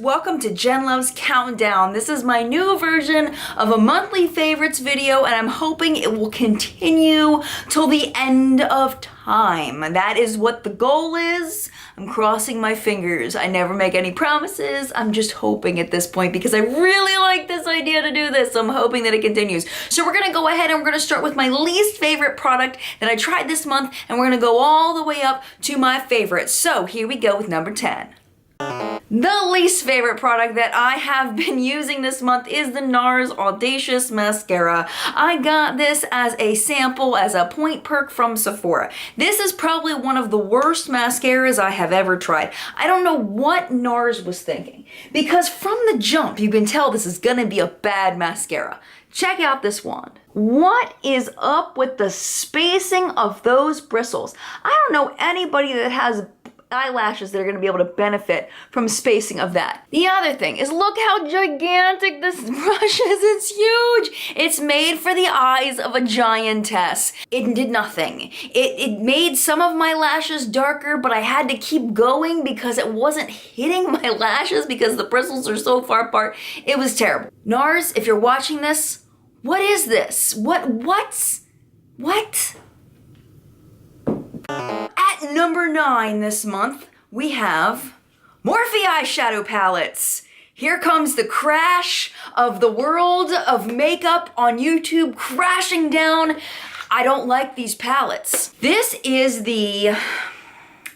welcome to JenLuv's Countdown. This is my new version of a monthly favorites video, and I'm hoping it will continue till the end of time. That is what the goal is. I'm crossing my fingers. I never make any promises. I'm just hoping at this point because I really like this idea to do this, so I'm hoping that it continues. So we're gonna go ahead and we're gonna start with my least favorite product that I tried this month, and we're gonna go all the way up to my favorites. So here we go with number 10. The least favorite product that I have been using this month is the NARS Audacious Mascara. I got this as a sample, as a point perk from Sephora. This is probably one of the worst mascaras I have ever tried. I don't know what NARS was thinking, because from the jump you can tell this is gonna be a bad mascara. Check out this wand. What is up with the spacing of those bristles? I don't know anybody that has eyelashes that are going to be able to benefit from spacing of that. The other thing is, look how gigantic this brush is. It's huge. It's made for the eyes of a giantess. It did nothing. It made some of my lashes darker, but I had to keep going because it wasn't hitting my lashes because the bristles are so far apart. It was terrible. NARS, if you're watching this, what is this? What? At number 9 this month, we have Morphe eyeshadow palettes. Here comes the crash of the world of makeup on YouTube crashing down. I don't like these palettes. This is the...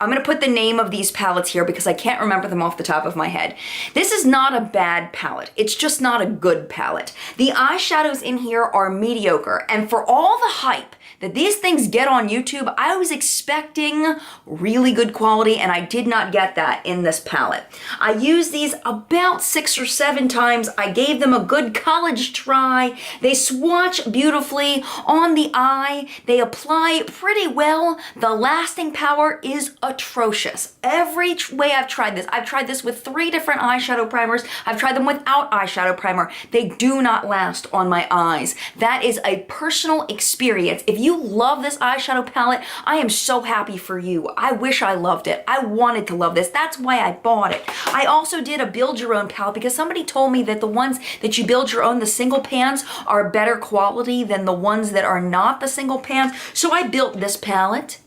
I'm gonna put the name of these palettes here because I can't remember them off the top of my head. This is not a bad palette. It's just not a good palette. The eyeshadows in here are mediocre, and for all the hype that these things get on YouTube, I was expecting really good quality, and I did not get that in this palette. I used these about 6 or 7 times. I gave them a good college try. They swatch beautifully on the eye. They apply pretty well. The lasting power is atrocious. Every way I've tried this with 3 different eyeshadow primers. I've tried them without eyeshadow primer. They do not last on my eyes. That is a personal experience. If you love this eyeshadow palette, I am so happy for you. I wish I loved it. I wanted to love this. That's why I bought it. I also did a build your own palette because somebody told me that the ones that you build your own, the single pans, are better quality than the ones that are not the single pans. So I built this palette.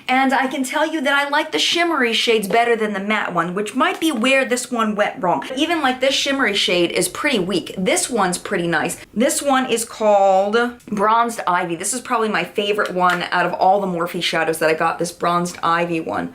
And I can tell you that I like the shimmery shades better than the matte one, which might be where this one went wrong. Even like this shimmery shade is pretty weak. This one's pretty nice. This one is called Bronzed Ivy. This is probably my favorite one out of all the Morphe shadows that I got, this Bronzed Ivy one.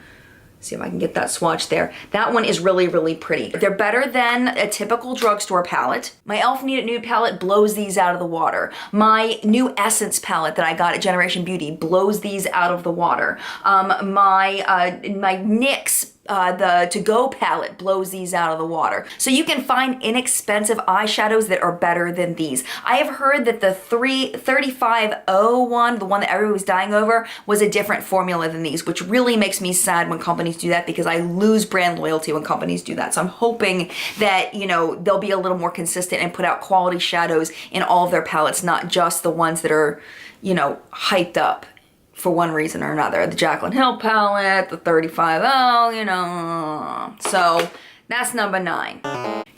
See if I can get that swatch there. That one is really, really pretty. They're better than a typical drugstore palette. My e.l.f. Need It Nude palette blows these out of the water. My new Essence palette that I got at Generation Beauty blows these out of the water. My NYX the To-Go palette blows these out of the water. So you can find inexpensive eyeshadows that are better than these. I have heard that the 35O one, the one that everybody was dying over, was a different formula than these, which really makes me sad when companies do that because I lose brand loyalty when companies do that. So I'm hoping that, you know, they'll be a little more consistent and put out quality shadows in all of their palettes, not just the ones that are, you know, hyped up for one reason or another. The Jaclyn Hill palette, the 35O, you know. So that's number 9.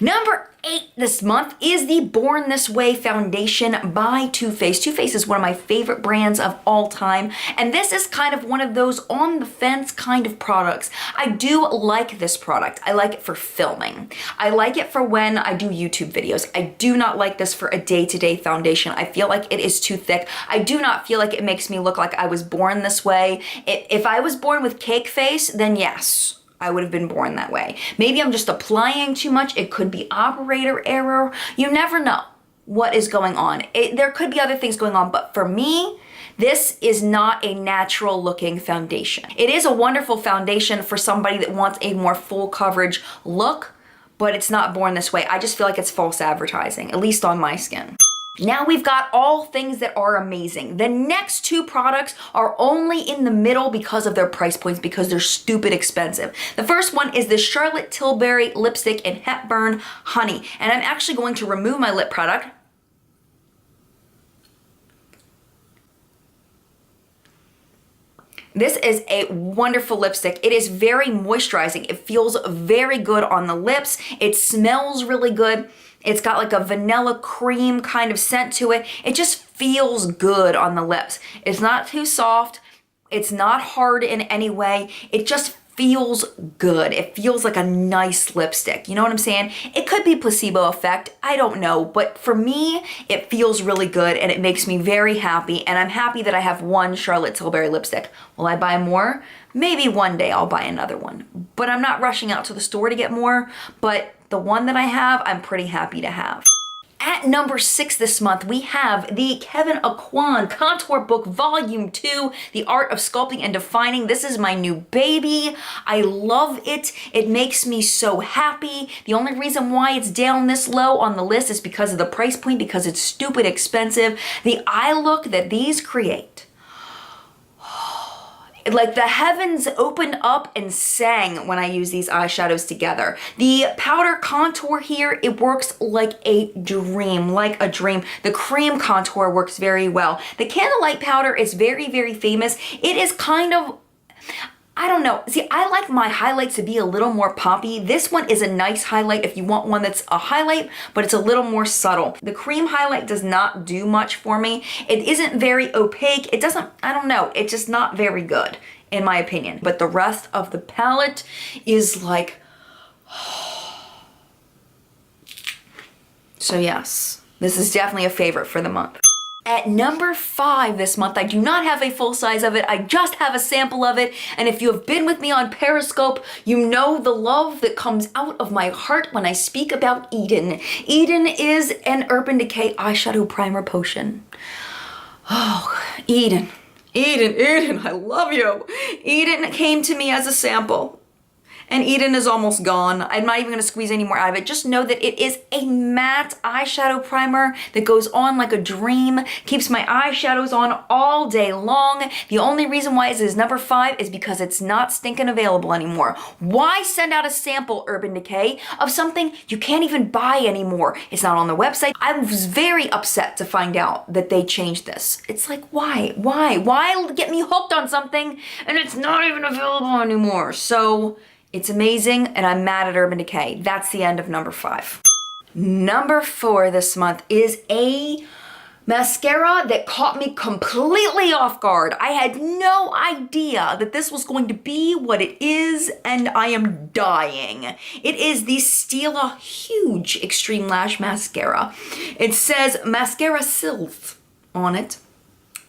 Number 8 this month is the Born This Way foundation by Too Faced. Too Faced is one of my favorite brands of all time, and this is kind of one of those on the fence kind of products. I do like this product. I like it for filming. I like it for when I do YouTube videos. I do not like this for a day-to-day foundation. I feel like it is too thick. I do not feel like it makes me look like I was born this way. If I was born with cake face, then yes, I would have been born that way. Maybe I'm just applying too much. It could be operator error. You never know what is going on. There could be other things going on, but for me, this is not a natural looking foundation. It is a wonderful foundation for somebody that wants a more full coverage look, but it's not born this way. I just feel like it's false advertising, at least on my skin. Now we've got all things that are amazing. The next 2 products are only in the middle because of their price points, because they're stupid expensive. The first one is the Charlotte Tilbury lipstick in Hepburn Honey. And I'm actually going to remove my lip product. This is a wonderful lipstick. It is very moisturizing. It feels very good on the lips. It smells really good. It's got like a vanilla cream kind of scent to it. It just feels good on the lips. It's not too soft. It's not hard in any way. It just feels good. It feels like a nice lipstick. You know what I'm saying? It could be placebo effect. I don't know. But for me, it feels really good and it makes me very happy. And I'm happy that I have one Charlotte Tilbury lipstick. Will I buy more? Maybe one day I'll buy another one. But I'm not rushing out to the store to get more. But the one that I have, I'm pretty happy to have. At number 6 this month, we have the Kevyn Aucoin Contour Book Volume 2, The Art of Sculpting and Defining. This is my new baby. I love it. It makes me so happy. The only reason why it's down this low on the list is because of the price point, because it's stupid expensive. The eye look that these create. Like the heavens opened up and sang when I use these eyeshadows together. The powder contour here, it works like a dream, like a dream. The cream contour works very well. The candlelight powder is very, very famous. It is kind of, I don't know. See, I like my highlights to be a little more poppy. This one is a nice highlight if you want one that's a highlight, but it's a little more subtle. The cream highlight does not do much for me. It isn't very opaque. It doesn't, I don't know. It's just not very good, in my opinion. But the rest of the palette is like, so yes, this is definitely a favorite for the month. At number 5 this month, I do not have a full size of it. I just have a sample of it. And if you have been with me on Periscope, you know the love that comes out of my heart when I speak about Eden. Eden is an Urban Decay eyeshadow primer potion. Oh, Eden. Eden, I love you. Eden came to me as a sample. And Eden is almost gone. I'm not even gonna squeeze any more out of it. Just know that it is a matte eyeshadow primer that goes on like a dream, keeps my eyeshadows on all day long. The only reason why it is number 5 is because it's not stinking available anymore. Why send out a sample, Urban Decay, of something you can't even buy anymore? It's not on the website. I was very upset to find out that they changed this. It's like, why? Why get me hooked on something and it's not even available anymore? So, it's amazing, and I'm mad at Urban Decay. That's the end of number 5. Number 4 this month is a mascara that caught me completely off guard. I had no idea that this was going to be what it is, and I am dying. It is the Stila Huge Extreme Lash Mascara. It says Mascara Sylph on it.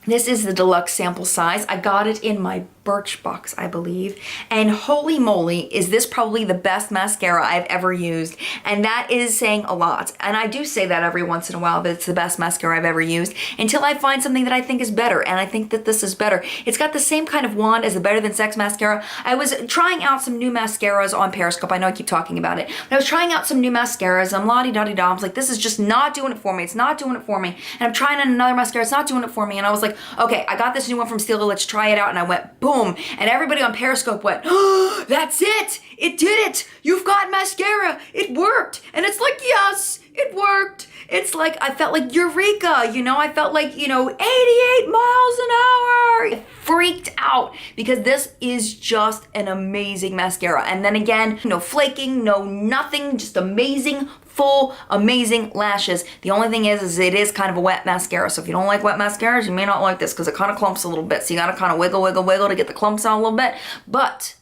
This is the deluxe sample size. I got it in my Birchbox, I believe. And holy moly, is this probably the best mascara I've ever used. And that is saying a lot. And I do say that every once in a while, that it's the best mascara I've ever used, until I find something that I think is better. And I think that this is better. It's got the same kind of wand as the Better Than Sex mascara. I was trying out some new mascaras on Periscope. I know I keep talking about it. But I was trying out some new mascaras. I'm la-di-da-di-da. I was like, this is just not doing it for me. It's not doing it for me. And I'm trying on another mascara. It's not doing it for me. And I was like, okay, I got this new one from Stila. Let's try it out. And I went, boom. And everybody on Periscope went, oh, that's it. It did it. You've got mascara. It worked. And it's like, yes, it worked. It's like, I felt like eureka, you know? I felt like, 88 miles an hour. I freaked out because this is just an amazing mascara. And then again, no flaking, no nothing, just amazing, full, amazing lashes. The only thing is it is kind of a wet mascara. So if you don't like wet mascaras, you may not like this because it kind of clumps a little bit. So you gotta kind of wiggle, wiggle, wiggle to get the clumps out a little bit. But,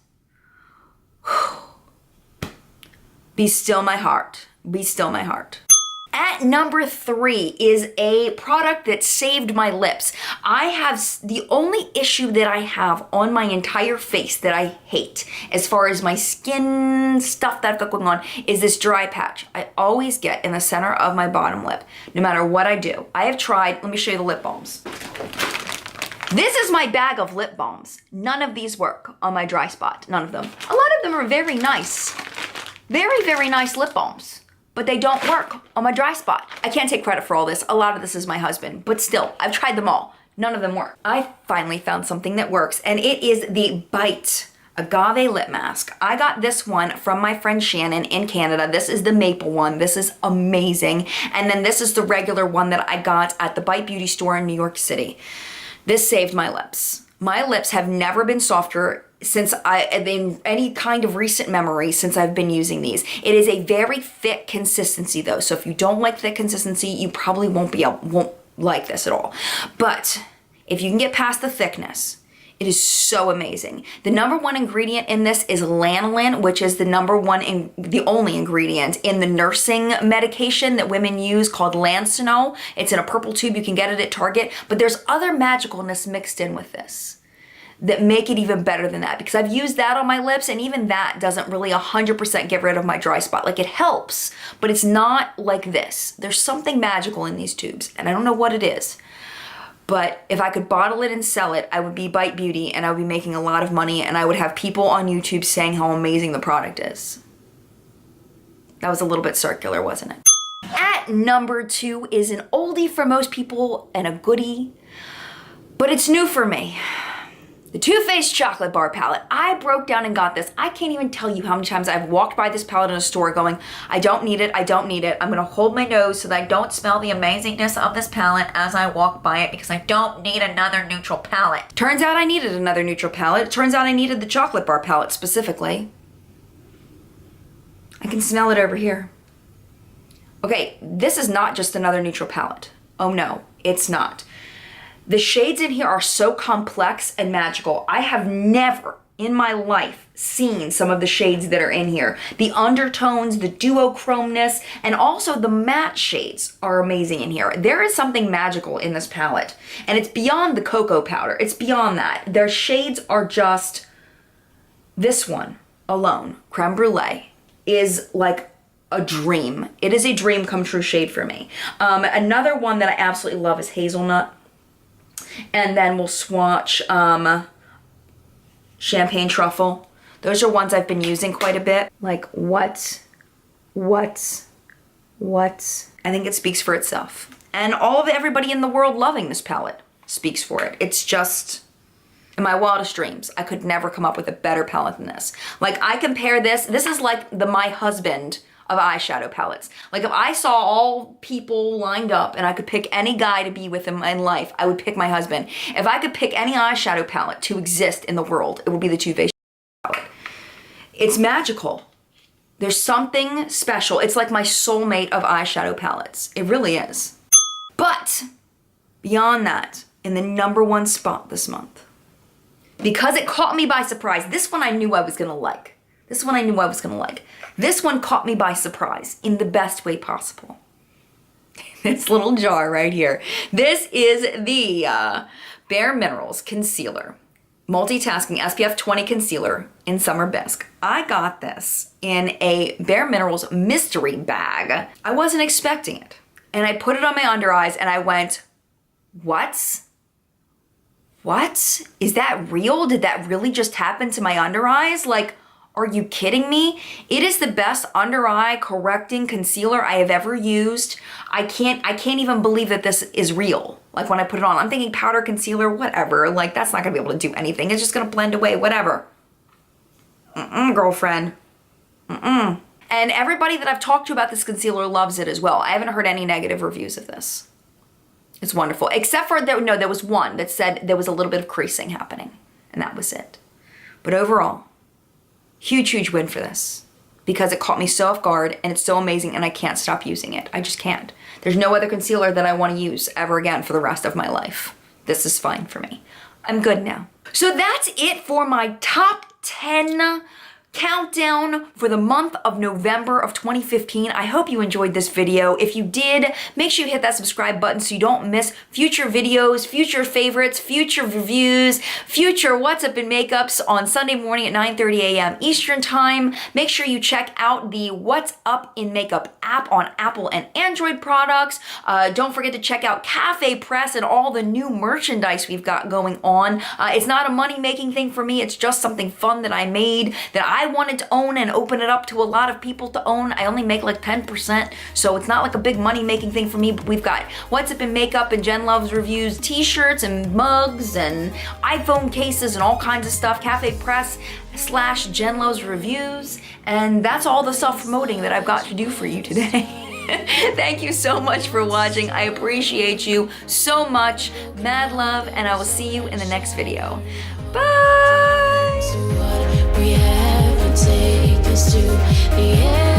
be still my heart. Be still my heart. At number 3 is a product that saved my lips. I have, the only issue that I have on my entire face that I hate, as far as my skin stuff that I've got going on, is this dry patch I always get in the center of my bottom lip, no matter what I do. I have tried, let me show you the lip balms. This is my bag of lip balms. None of these work on my dry spot, none of them. A lot of them are very nice, very, very nice lip balms. But they don't work on my dry spot. I can't take credit for all this. A lot of this is my husband, but still, I've tried them all. None of them work. I finally found something that works, and it is the Bite Agave Lip Mask. I got this one from my friend Shannon in Canada. This is the maple one. This is amazing. And then this is the regular one that I got at the Bite Beauty store in New York City. This saved my lips. My lips have never been softer since in any kind of recent memory since I've been using these. It is a very thick consistency though, so if you don't like thick consistency, you probably won't like this at all. But if you can get past the thickness, it is so amazing. The number one ingredient in this is lanolin, which is the the only ingredient in the nursing medication that women use called Lansino. It's in a purple tube, you can get it at Target, but there's other magicalness mixed in with this that make it even better than that, because I've used that on my lips and even that doesn't really 100% get rid of my dry spot. Like, it helps, but it's not like this. There's something magical in these tubes and I don't know what it is. But if I could bottle it and sell it, I would be Bite Beauty and I would be making a lot of money and I would have people on YouTube saying how amazing the product is. That was a little bit circular, wasn't it? At number 2 is an oldie for most people and a goodie, but it's new for me. The Too Faced Chocolate Bar Palette. I broke down and got this. I can't even tell you how many times I've walked by this palette in a store going, I don't need it, I don't need it. I'm gonna hold my nose so that I don't smell the amazingness of this palette as I walk by it because I don't need another neutral palette. Turns out I needed another neutral palette. Turns out I needed the chocolate bar palette specifically. I can smell it over here. Okay, this is not just another neutral palette. Oh no, it's not. The shades in here are so complex and magical. I have never in my life seen some of the shades that are in here. The undertones, the duochromeness, and also the matte shades are amazing in here. There is something magical in this palette, and it's beyond the cocoa powder. It's beyond that. Their shades are just, this one alone, Creme Brulee, is like a dream. It is a dream come true shade for me. Another one that I absolutely love is Hazelnut. And then we'll swatch Champagne Truffle. Those are ones I've been using quite a bit. Like, what? I think it speaks for itself. And all of everybody in the world loving this palette speaks for it. It's just, in my wildest dreams, I could never come up with a better palette than this. Like, I compare this is like the My Husband of eyeshadow palettes. Like, if I saw all people lined up and I could pick any guy to be with in my life, I would pick my husband. If I could pick any eyeshadow palette to exist in the world, it would be the Too Faced palette. It's magical. There's something special. It's like my soulmate of eyeshadow palettes. It really is. But beyond that, in the number 1 spot this month, because it caught me by surprise, this one I knew I was gonna like. This one I knew I was gonna like. This one caught me by surprise in the best way possible. This little jar right here. This is the Bare Minerals Concealer. Multitasking SPF 20 Concealer in Summer Bisque. I got this in a Bare Minerals mystery bag. I wasn't expecting it. And I put it on my under eyes and I went, what? What? Is that real? Did that really just happen to my under eyes? Like, are you kidding me? It is the best under eye correcting concealer I have ever used. I can't even believe that this is real. Like, when I put it on, I'm thinking powder concealer, whatever. Like, that's not gonna be able to do anything. It's just gonna blend away, whatever. Girlfriend. And everybody that I've talked to about this concealer loves it as well. I haven't heard any negative reviews of this. It's wonderful. Except for, there was one that said there was a little bit of creasing happening. And that was it. But overall, huge win for this, because it caught me so off guard and it's so amazing and I can't stop using it. I just can't. There's no other concealer that I want to use ever again for the rest of my life. This is fine for me. I'm good now. So that's it for my top 10 countdown for the month of November of 2015. I hope you enjoyed this video. If you did, make sure you hit that subscribe button so you don't miss future videos, future favorites, future reviews, future what's up in makeups on Sunday morning at 9:30 a.m. Eastern time. Make sure you check out the What's Up in Makeup app on Apple and Android products. Don't forget to check out Cafe Press and all the new merchandise we've got going on. It's not a money-making thing for me. It's just something fun that I made that I wanted to own and open it up to a lot of people to own. I only make like 10%, so it's not like a big money-making thing for me, but we've got What's Up in Makeup and JenLuv's Reviews t-shirts and mugs and iPhone cases and all kinds of stuff. Cafe Press / JenLuv's Reviews, and that's all the self-promoting that I've got to do for you today. Thank you so much for watching. I appreciate you so much. Mad love, and I will see you in the next video. Bye! We have to take us to the end.